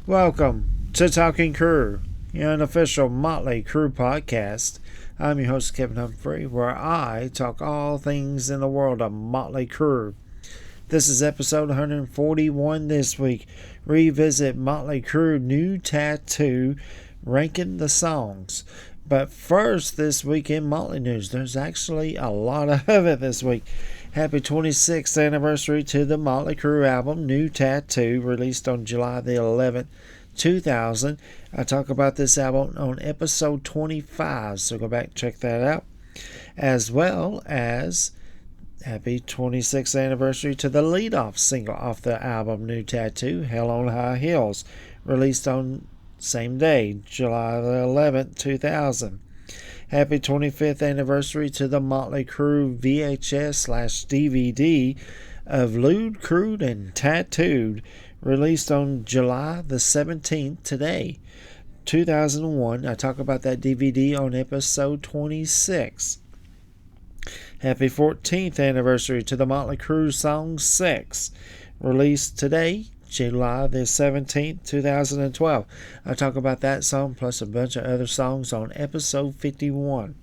Welcome to Talking Crue, the unofficial Motley Crue podcast. I'm your host, Kevin Humphrey, where I talk all things in the world of Motley Crue. This is episode 141 this week. Revisit Motley Crue new tattoo, ranking the songs. But first, this week in Motley news, there's actually a lot of it this week. Happy 26th anniversary to the Motley Crue album, New Tattoo, released on July the 11th, 2000. I talk about this album on episode 25, so go back and check that out. As well as happy 26th anniversary to the lead-off single off the album, New Tattoo, Hell on High Heels, released on same day, July the 11th, 2000. Happy 25th anniversary to the Motley Crue VHS/DVD of Lewd, Crude, and Tattooed, released on July the 17th, today, 2001. I talk about that DVD on episode 26. Happy 14th anniversary to the Motley Crue song 6, released today, July the 17th, 2012. I talk about that song plus a bunch of other songs on episode 51.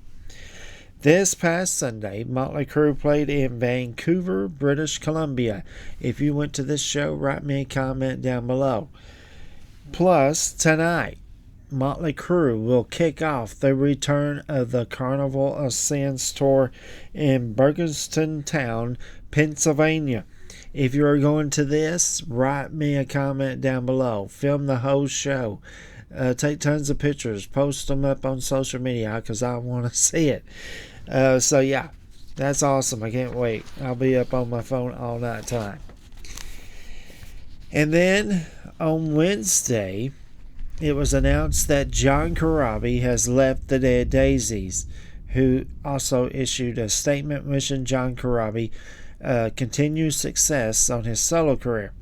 This past Sunday, Motley Crue played in Vancouver, British Columbia. If you went to this show, write me a comment down below. Plus, tonight, Motley Crue will kick off the return of the Carnival of Sins tour in Bergenstown, Pennsylvania. If you're going to this, write me a comment down below. Film the whole show. Take tons of pictures. Post them up on social media because I want to see it. So yeah, that's awesome. I can't wait. I'll be up on my phone all night time. And then on Wednesday, it was announced that John Corabi has left the Dead Daisies, who also issued a statement wishing John Corabi continued success on his solo career.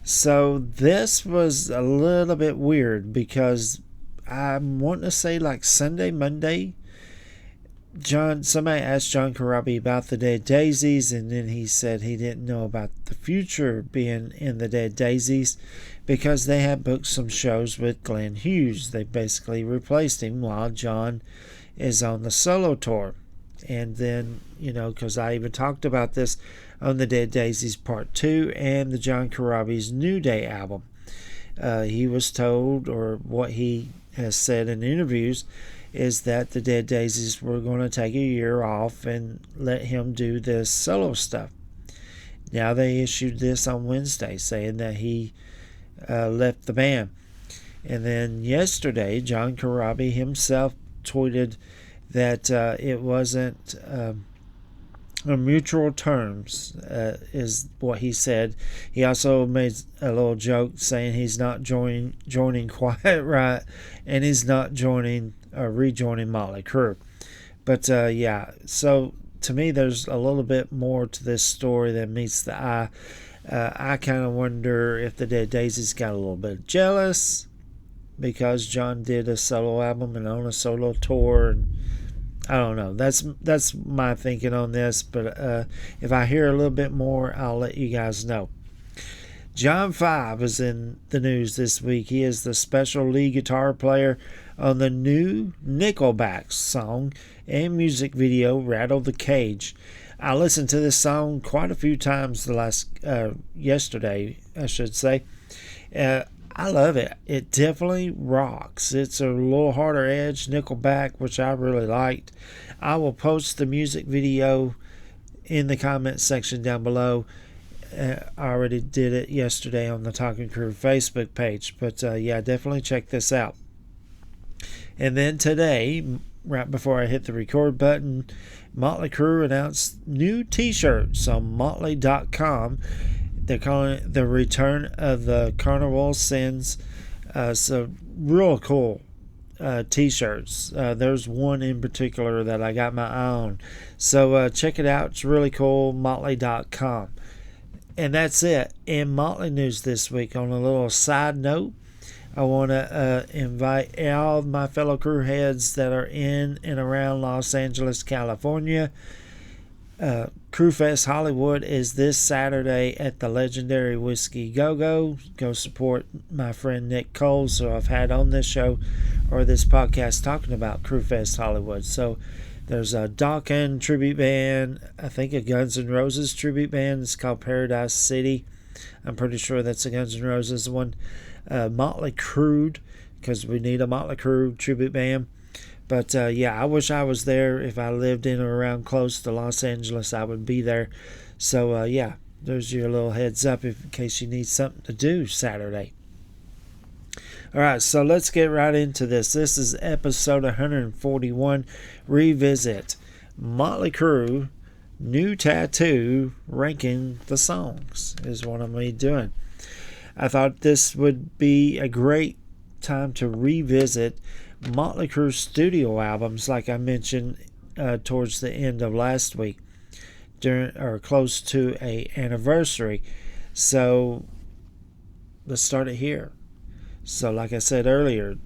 So this was a little bit weird because I'm wanting to say like Sunday, Monday, somebody asked John Corabi about the Dead Daisies, and then he said he didn't know about the future being in the Dead Daisies because they had booked some shows with Glenn Hughes. They basically replaced him while John is on the solo tour. And then, because I even talked about this on the Dead Daisies Part 2 and the John Corabi's New Day album. He was told, or what he has said in interviews, is that the Dead Daisies were going to take a year off and let him do this solo stuff. Now they issued this on Wednesday saying that he left the band. And then yesterday, John Corabi himself tweeted that it wasn't on mutual terms, is what he said. He also made a little joke saying he's not joining Quiet Riot, and he's not rejoining Motley Crue. But yeah, so to me, there's a little bit more to this story than meets the eye. I kind of wonder if the Dead Daisies got a little bit jealous because John did a solo album and on a solo tour, and I don't know. That's my thinking on this, but if I hear a little bit more, I'll let you guys know. John 5 is in the news this week. He is the special lead guitar player on the new Nickelback song and music video, Rattle the Cage. I listened to this song quite a few times yesterday, I should say. I love it. It definitely rocks. It's a little harder edge Nickelback, which I really liked. I will post the music video in the comment section down below. I already did it yesterday on the Talking Crue Facebook page. But yeah, definitely check this out. And then today, right before I hit the record button, Motley Crue announced new t-shirts on Motley.com. They're calling it the Return of the Carnival Sins. So real cool t-shirts. There's one in particular that I got my eye on. So check it out. It's really cool. Motley.com. And that's it in Motley news this week. On a little side note, I want to invite all my fellow crew heads that are in and around Los Angeles, California, Crue Fest Hollywood is this Saturday at the legendary Whiskey Go-Go. Go support my friend Nick Cole, so I've had on this show or this podcast talking about Crue Fest Hollywood. So there's a Dokken tribute band, I think a Guns N' Roses tribute band. It's called Paradise City. I'm pretty sure that's a Guns N' Roses one. Motley Crue, because we need a Motley Crue tribute band. But I wish I was there. If I lived in or around close to Los Angeles, I would be there. So there's your little heads up in case you need something to do Saturday. All right, so let's get right into this. This is episode 141, Revisit. Motley Crue, New Tattoo, ranking the songs is what I'm going to be doing. I thought this would be a great time to revisit Motley Crue studio albums, like I mentioned towards the end of last week, during or close to a anniversary. So let's start it here. So, like I said earlier,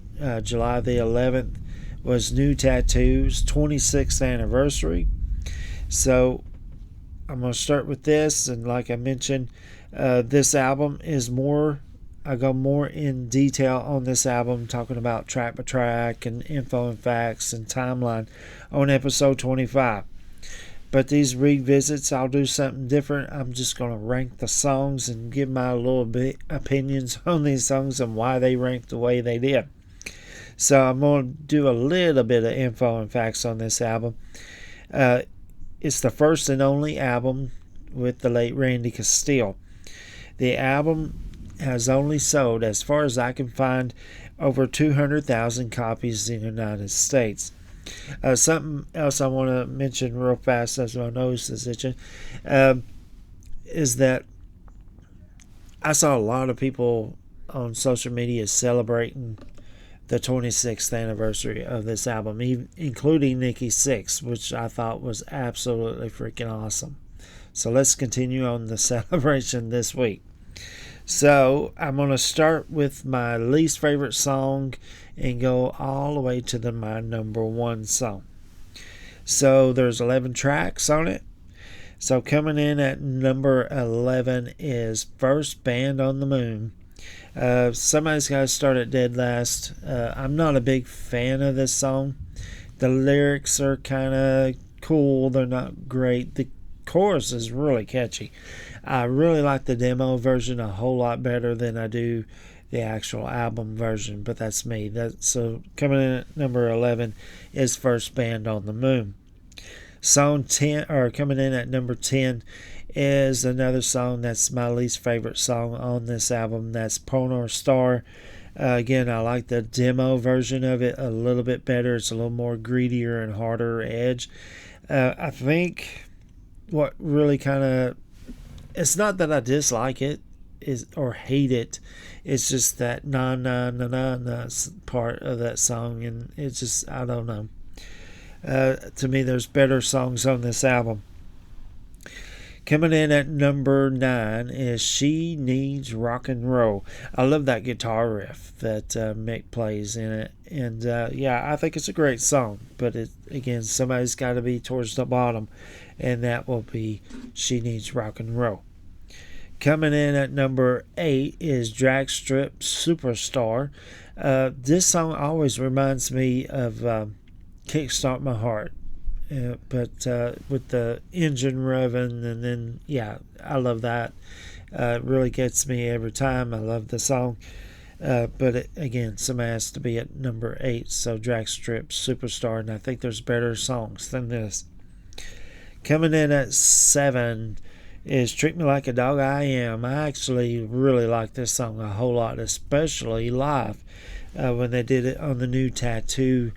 July the 11th was New Tattoo's 26th anniversary. So I'm going to start with this, and like I mentioned, this album is more. I go more in detail on this album, talking about track by track and info and facts and timeline on episode 25. But these revisits, I'll do something different. I'm just going to rank the songs and give my little bit opinions on these songs and why they ranked the way they did. So I'm going to do a little bit of info and facts on this album. It's the first and only album with the late Randy Castile. The album has only sold, as far as I can find, over 200,000 copies in the United States. Something else I want to mention real fast, as my nose is itching, is that I saw a lot of people on social media celebrating the 26th anniversary of this album, including Nikki Sixx, which I thought was absolutely freaking awesome. So let's continue on the celebration this week. So I'm going to start with my least favorite song and go all the way to my number one song. So there's 11 tracks on it. So coming in at number 11 is First Band on the Moon. Somebody's got to start at dead last. I'm not a big fan of this song. The lyrics are kind of cool. They're not great. The chorus is really catchy. I really like the demo version a whole lot better than I do the actual album version, but that's me. So coming in at number 11 is First Band on the Moon. Song 10, or coming in at number 10, is another song that's my least favorite song on this album. That's Polar Star. Again, I like the demo version of it a little bit better. It's a little more greedier and harder edge. I think what really kind of, it's not that I dislike it or hate it. It's just that na na na na na part of that song, and it's just, I don't know. To me, there's better songs on this album. Coming in at number 9 is She Needs Rock and Roll. I love that guitar riff that Mick plays in it. And I think it's a great song. But again, somebody's got to be towards the bottom. And that will be She Needs Rock and Roll. Coming in at number 8 is Drag Strip Superstar. This song always reminds me of Kickstart My Heart. But with the engine revving, and then, I love that. It really gets me every time. I love the song. But again, somebody has to be at number 8, so Drag Strip Superstar, and I think there's better songs than this. Coming in at 7 is Treat Me Like a Dog I Am. I actually really like this song a whole lot, especially live when they did it on the New Tattoo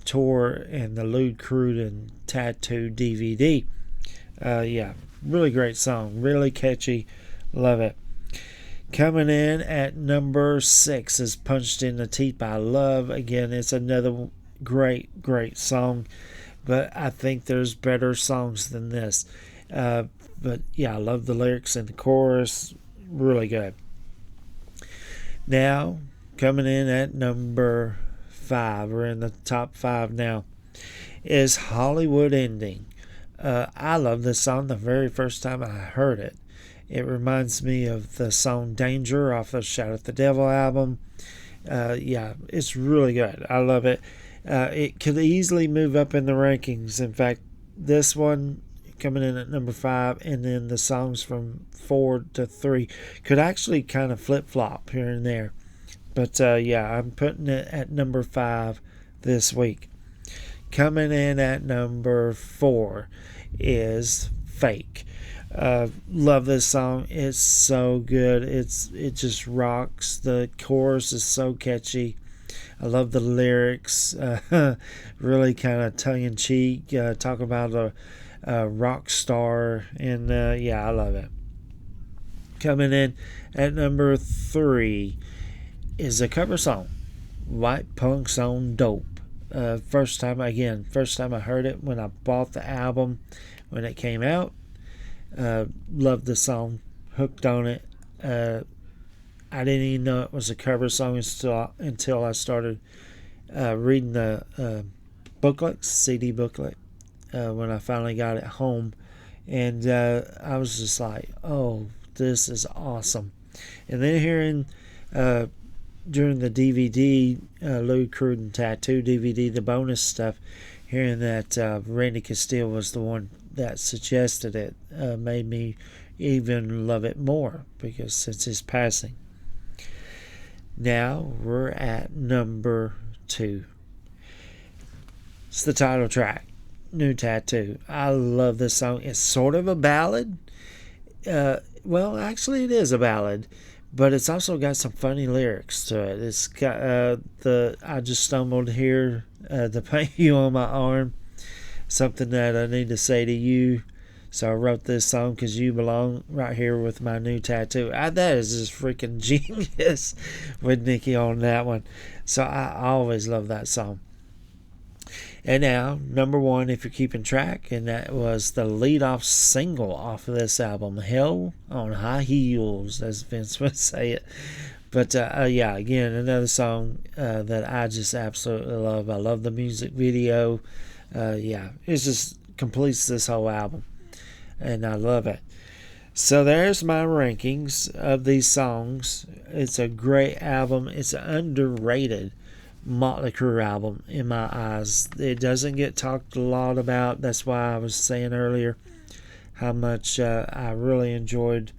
tour and the Lewd, Crude, and Tattoo DVD. Really great song, really catchy, love it. Coming in at number 6 is Punched in the Teeth by Love. Again, it's another great song, but I think there's better songs than this. But I love the lyrics and the chorus, really good. Now, coming in at number 5, we're in the top 5 now, is Hollywood Ending. I love this song the very first time I heard it. It reminds me of the song Danger off the Shout at the Devil album. Yeah, it's really good. I love it. It could easily move up in the rankings. In fact, this one coming in at number 5, and then the songs from 4 to 3 could actually kind of flip-flop here and there. But yeah, I'm putting it at number 5 this week. Coming in at number 4 is Fake. Love this song. It's so good. It just rocks. The chorus is so catchy. I love the lyrics. Really kind of tongue-in-cheek. Talk about a rock star. And yeah, I love it. Coming in at number 3 is a cover song, White Punks on Dope. First time I heard it when I bought the album when it came out. Loved the song, hooked on it. I didn't even know it was a cover song until I started reading the CD booklet, when I finally got it home. And I was just like, oh, this is awesome. And then hearing during the DVD, Louis Cruden Tattoo DVD, the bonus stuff, hearing that Randy Castile was the one that suggested it, made me even love it more, because since his passing. Now we're at number 2. It's the title track, New Tattoo. I love this song. It's sort of a ballad. Well, actually it is a ballad, but it's also got some funny lyrics to it. It's got I just stumbled here, the pain you on my arm, something that I need to say to you. So I wrote this song because you belong right here with my new tattoo. That is just freaking genius with Nikki on that one. So I always love that song. And now, number 1, if you're keeping track, and that was the lead-off single off of this album, Hell on High Heels, as Vince would say it. But yeah, again, another song that I just absolutely love. I love the music video. Yeah, it just completes this whole album, and I love it. So there's my rankings of these songs. It's a great album. It's an underrated Motley Crue album in my eyes. It doesn't get talked a lot about. That's why I was saying earlier how much I really enjoyed.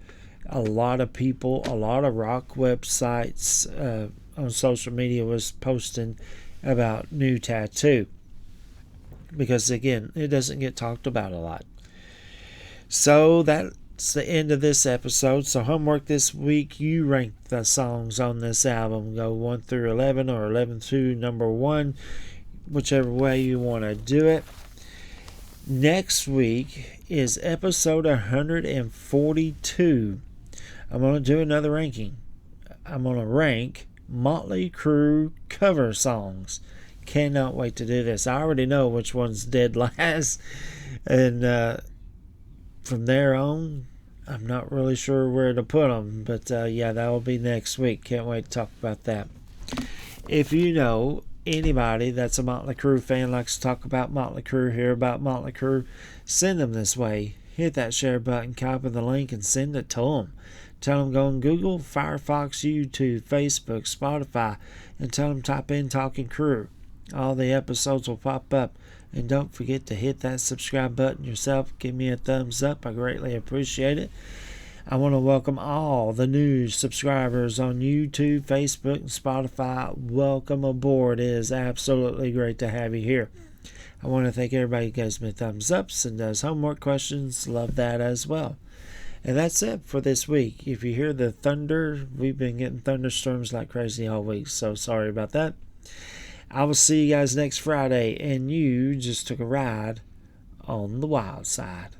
A lot of people, a lot of rock websites on social media was posting about New Tattoo, because again, it doesn't get talked about a lot. So that's the end of this episode. So homework this week, you rank the songs on this album. Go 1 through 11 or 11 through number 1, whichever way you want to do it. Next week is episode 142. I'm going to do another ranking. I'm going to rank Motley Crue cover songs. Cannot wait to do this. I already know which one's dead last. And from there on, I'm not really sure where to put them. But yeah, that will be next week. Can't wait to talk about that. If you know anybody that's a Motley Crue fan, likes to talk about Motley Crue, hear about Motley Crue, send them this way. Hit that share button, copy the link, and send it to them. Tell them go on Google, Firefox, YouTube, Facebook, Spotify, and tell them type in Talking Crue. All the episodes will pop up. And don't forget to hit that subscribe button yourself. Give me a thumbs up. I greatly appreciate it. I want to welcome all the new subscribers on YouTube, Facebook, and Spotify. Welcome aboard. It is absolutely great to have you here. I want to thank everybody who gives me thumbs ups and does homework questions. Love that as well. And that's it for this week. If you hear the thunder, we've been getting thunderstorms like crazy all week, so sorry about that. I will see you guys next Friday, and you just took a ride on the wild side.